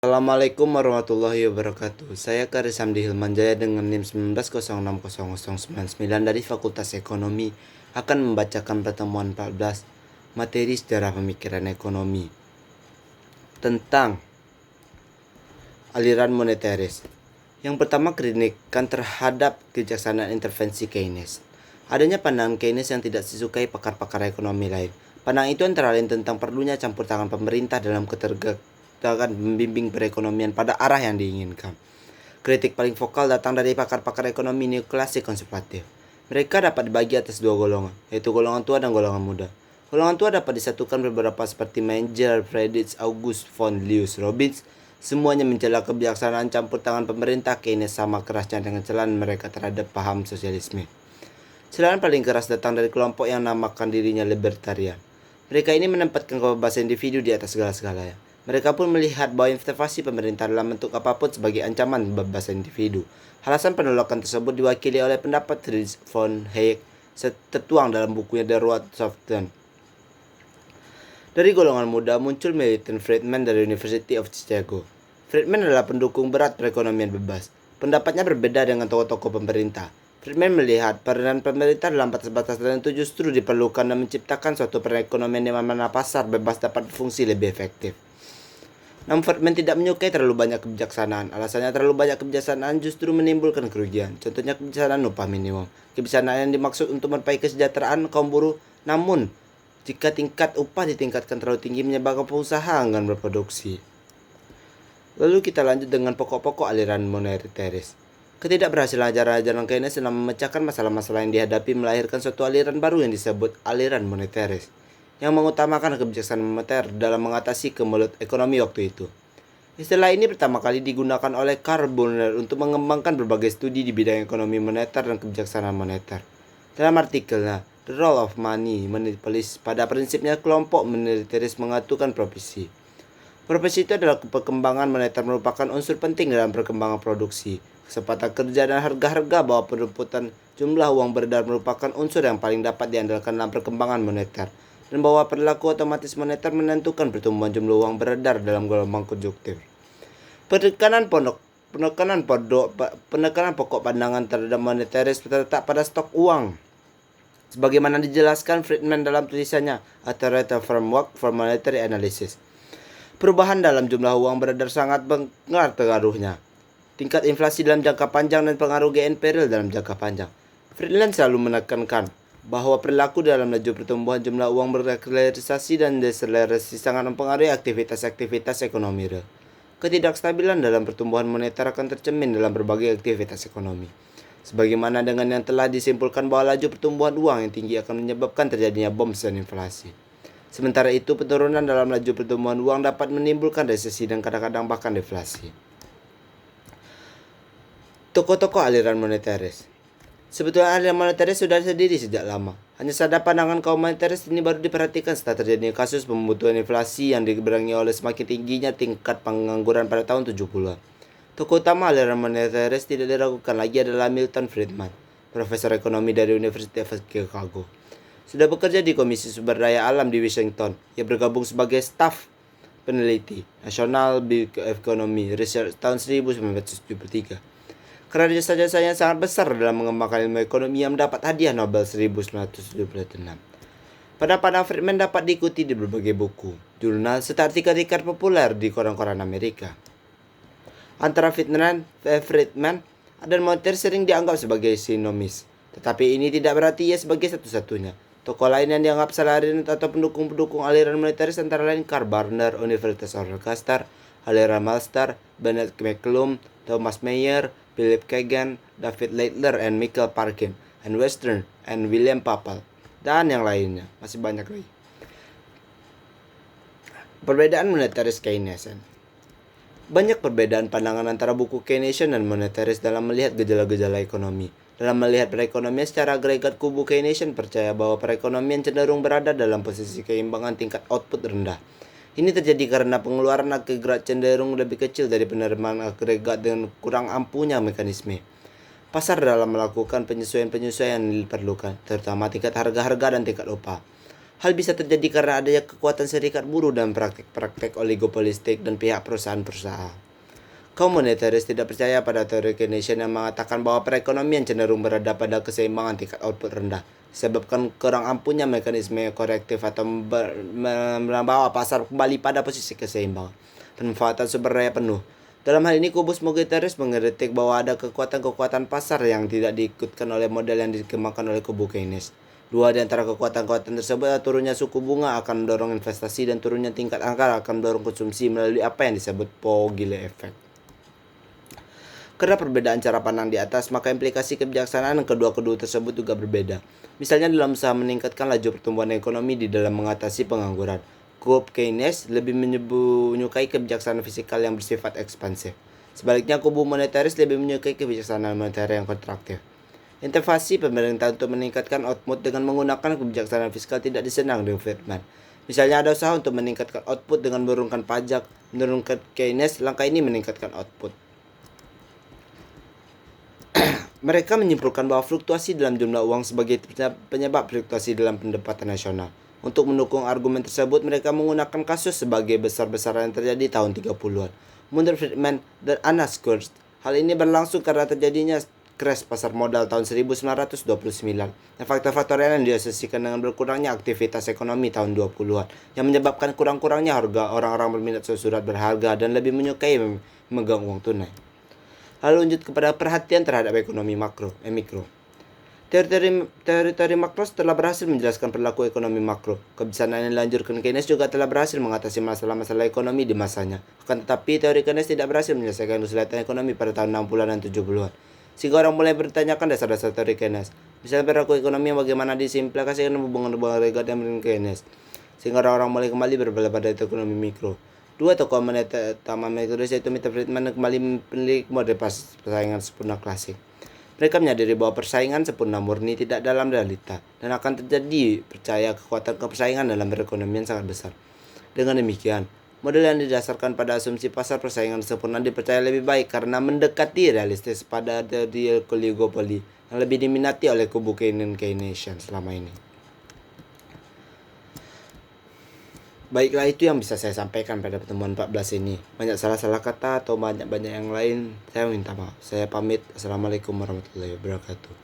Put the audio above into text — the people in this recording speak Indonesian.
Assalamualaikum warahmatullahi wabarakatuh. Saya Karis Hamdi Hilmanjaya dengan NIM 19060099 dari Fakultas Ekonomi akan membacakan pertemuan 14 materi sejarah pemikiran ekonomi tentang aliran moneteris. Yang pertama, kritikan terhadap kebijaksanaan intervensi Keynes. Adanya pandangan Keynes yang tidak disukai pakar-pakar ekonomi lain. Pandangan itu antara lain tentang perlunya campur tangan pemerintah dalam ketergantungan membimbing perekonomian pada arah yang diinginkan. Kritik paling vokal datang dari pakar-pakar ekonomi neoklasik konservatif. Mereka dapat dibagi atas dua golongan, yaitu golongan tua dan golongan muda. Golongan tua dapat disatukan beberapa seperti Menger, Friedrich August von Lewis-Robbins. Semuanya mencela kebijaksanaan campur tangan pemerintah Keynes sama kerasnya dengan celaan mereka terhadap paham sosialisme. Celaan paling keras datang dari kelompok yang namakan dirinya libertarian. Mereka ini menempatkan kebebasan individu di atas segala-segalanya. Mereka pun melihat bahwa intervensi pemerintah dalam bentuk apapun sebagai ancaman kebebasan individu. Alasan penolakan tersebut diwakili oleh pendapat Friedrich von Hayek tertuang dalam bukunya The Road to Soften. Dari golongan muda muncul Milton Friedman dari University of Chicago. Friedman adalah pendukung berat perekonomian bebas. Pendapatnya berbeda dengan tokoh-tokoh pemerintah. Friedman melihat peran pemerintah dalam batas-batas tertentu justru diperlukan dan menciptakan suatu perekonomian di mana pasar bebas dapat berfungsi lebih efektif. Namun Friedman tidak menyukai terlalu banyak kebijaksanaan. Alasannya terlalu banyak kebijaksanaan justru menimbulkan kerugian. Contohnya kebijaksanaan upah minimum. Kebijaksanaan yang dimaksud untuk meraih kesejahteraan kaum buruh. Namun, jika tingkat upah ditingkatkan terlalu tinggi menyebabkan pengusaha enggan berproduksi. Lalu kita lanjut dengan pokok-pokok aliran moneteris. Ketidakberhasilan ajaran-ajaran Keynes dalam memecahkan masalah-masalah yang dihadapi melahirkan suatu aliran baru yang disebut aliran moneteris, yang mengutamakan kebijaksanaan moneter dalam mengatasi kemelut ekonomi waktu itu. Istilah ini pertama kali digunakan oleh Karl Brunner untuk mengembangkan berbagai studi di bidang ekonomi moneter dan kebijaksanaan moneter. Dalam artikelnya, The Role of Money Monopolies, pada prinsipnya kelompok moneteris mengaturkan profesi. Profesi itu adalah perkembangan moneter merupakan unsur penting dalam perkembangan produksi. Kesempatan kerja dan harga-harga bahwa penumputan jumlah uang beredar merupakan unsur yang paling dapat diandalkan dalam perkembangan moneter. Dan bahwa perilaku otomatis moneter menentukan pertumbuhan jumlah uang beredar dalam gelombang konjuktif. Penekanan pokok pandangan terhadap moneteris terletak pada stok uang. Sebagaimana dijelaskan Friedman dalam tulisannya A Theoretical Framework for Monetary Analysis. Perubahan dalam jumlah uang beredar sangat pengaruhnya. Tingkat inflasi dalam jangka panjang dan pengaruh GNP real dalam jangka panjang. Friedman selalu menekankan bahwa perilaku dalam laju pertumbuhan jumlah uang berakselerasi dan deselerasi sangat mempengaruhi aktivitas-aktivitas ekonomi real. Ketidakstabilan dalam pertumbuhan moneter akan tercermin dalam berbagai aktivitas ekonomi. Sebagaimana dengan yang telah disimpulkan bahwa laju pertumbuhan uang yang tinggi akan menyebabkan terjadinya bom dan inflasi. Sementara itu, penurunan dalam laju pertumbuhan uang dapat menimbulkan resesi dan kadang-kadang bahkan deflasi. Tokoh-tokoh aliran moneteris. Sebetulnya aliran moneteris sudah berdiri sejak lama. Hanya saja pandangan kaum moneteris ini baru diperhatikan setelah terjadinya kasus pembutuhan inflasi yang dibarengi oleh semakin tingginya tingkat pengangguran pada tahun 70-an. Tokoh utama aliran moneteris tidak diragukan lagi adalah Milton Friedman, profesor ekonomi dari University of Chicago. Sudah bekerja di Komisi Sumber Daya Alam di Washington. Ia bergabung sebagai staf peneliti National Economy Research tahun 1973. Karena jasa-jasanya sangat besar dalam mengembangkan ilmu ekonomi yang mendapat hadiah Nobel 1976. Pandangan Friedman dapat diikuti di berbagai buku, jurnal, serta artikel-artikel populer di koran-koran Amerika. Antara Friedman dan moneter sering dianggap sebagai sinonis, tetapi ini tidak berarti ia sebagai satu-satunya. Tokoh lain yang dianggap salarian atau pendukung-pendukung aliran moneteris antara lain Karl Barner, Universitas Lancaster, aliran Malthus, Bennett McCallum, Thomas Mayer, Philip Kagan, David Leitler, and Michael Parkin, and Western, and William Papal, dan yang lainnya. Masih banyak lagi. Perbedaan moneteris Keynesian. Banyak perbedaan pandangan antara buku Keynesian dan moneteris dalam melihat gejala-gejala ekonomi. Dalam melihat perekonomian secara agregat, kubu Keynesian percaya bahwa perekonomian cenderung berada dalam posisi keimbangan tingkat output rendah. Ini terjadi karena pengeluaran agregat cenderung lebih kecil dari penerimaan agregat dengan kurang ampuhnya mekanisme. Pasar dalam melakukan penyesuaian-penyesuaian yang diperlukan, terutama tingkat harga-harga dan tingkat upah. Hal bisa terjadi karena adanya kekuatan serikat buruh dan praktek-praktek oligopolistik dan pihak perusahaan-perusahaan. Kaum monetaris tidak percaya pada teori Keynesian yang mengatakan bahwa perekonomian cenderung berada pada keseimbangan tingkat output rendah, disebabkan kurang ampuhnya mekanisme korektif atau membawa pasar kembali pada posisi keseimbangan. Pemanfaatan sumber daya penuh. Dalam hal ini, kubus monetaris mengkritik bahwa ada kekuatan-kekuatan pasar yang tidak diikutkan oleh model yang dikembangkan oleh kubu Keynes. Dua di antara kekuatan-kekuatan tersebut, turunnya suku bunga akan mendorong investasi dan turunnya tingkat angka akan mendorong konsumsi melalui apa yang disebut Pogile Effect. Karena perbedaan cara pandang di atas, maka implikasi kebijaksanaan kedua-kedua tersebut juga berbeda. Misalnya dalam usaha meningkatkan laju pertumbuhan ekonomi di dalam mengatasi pengangguran. Kubu Keynes lebih menyukai kebijaksanaan fiskal yang bersifat ekspansif. Sebaliknya, kubu monetaris lebih menyukai kebijaksanaan moneter yang kontraktif. Intervensi pemerintah untuk meningkatkan output dengan menggunakan kebijaksanaan fiskal tidak disenang dengan Friedman. Misalnya ada usaha untuk meningkatkan output dengan menurunkan pajak. Menurunkan Keynes, langkah ini meningkatkan output. Mereka menyimpulkan bahwa fluktuasi dalam jumlah uang sebagai penyebab fluktuasi dalam pendapatan nasional. Untuk mendukung argumen tersebut, mereka menggunakan kasus sebagai besar-besaran yang terjadi tahun 30-an. Menurut Friedman dan Anna Skurst, hal ini berlangsung karena terjadinya crash pasar modal tahun 1929 dan faktor-faktor yang diasosiasikan dengan berkurangnya aktivitas ekonomi tahun 20-an yang menyebabkan kurang-kurangnya harga orang-orang berminat surat berharga dan lebih menyukai memegang uang tunai. Lalu lanjut kepada perhatian terhadap ekonomi mikro. Teori makro telah berhasil menjelaskan perilaku ekonomi makro. Kebijaksanaan yang dilanjutkan Keynes juga telah berhasil mengatasi masalah-masalah ekonomi di masanya. Akan tetapi, teori Keynes tidak berhasil menyelesaikan kesulitan ekonomi pada tahun 60-an dan 70-an. Sehingga orang mulai bertanyakan dasar-dasar teori Keynes. Misalnya perilaku ekonomi yang bagaimana disimplikasikan hubungan-hubungan regard dengan Keynes. Sehingga orang-orang mulai kembali berbalik pada ekonomi mikro. Dua tokoh moneter utama metode yaitu Milton Friedman kembali memilih model persaingan sempurna klasik. Mereka menyadari bahwa persaingan sempurna murni tidak dalam realita dan akan terjadi percaya kekuatan persaingan dalam perekonomian sangat besar. Dengan demikian, model yang didasarkan pada asumsi pasar persaingan sempurna dipercaya lebih baik karena mendekati realistis pada teori oligopoli yang lebih diminati oleh kubu Keynesian selama ini. Baiklah, itu yang bisa saya sampaikan pada pertemuan 14 ini. Banyak salah-salah kata atau banyak-banyak yang lain, saya minta maaf. Saya pamit. Assalamualaikum warahmatullahi wabarakatuh.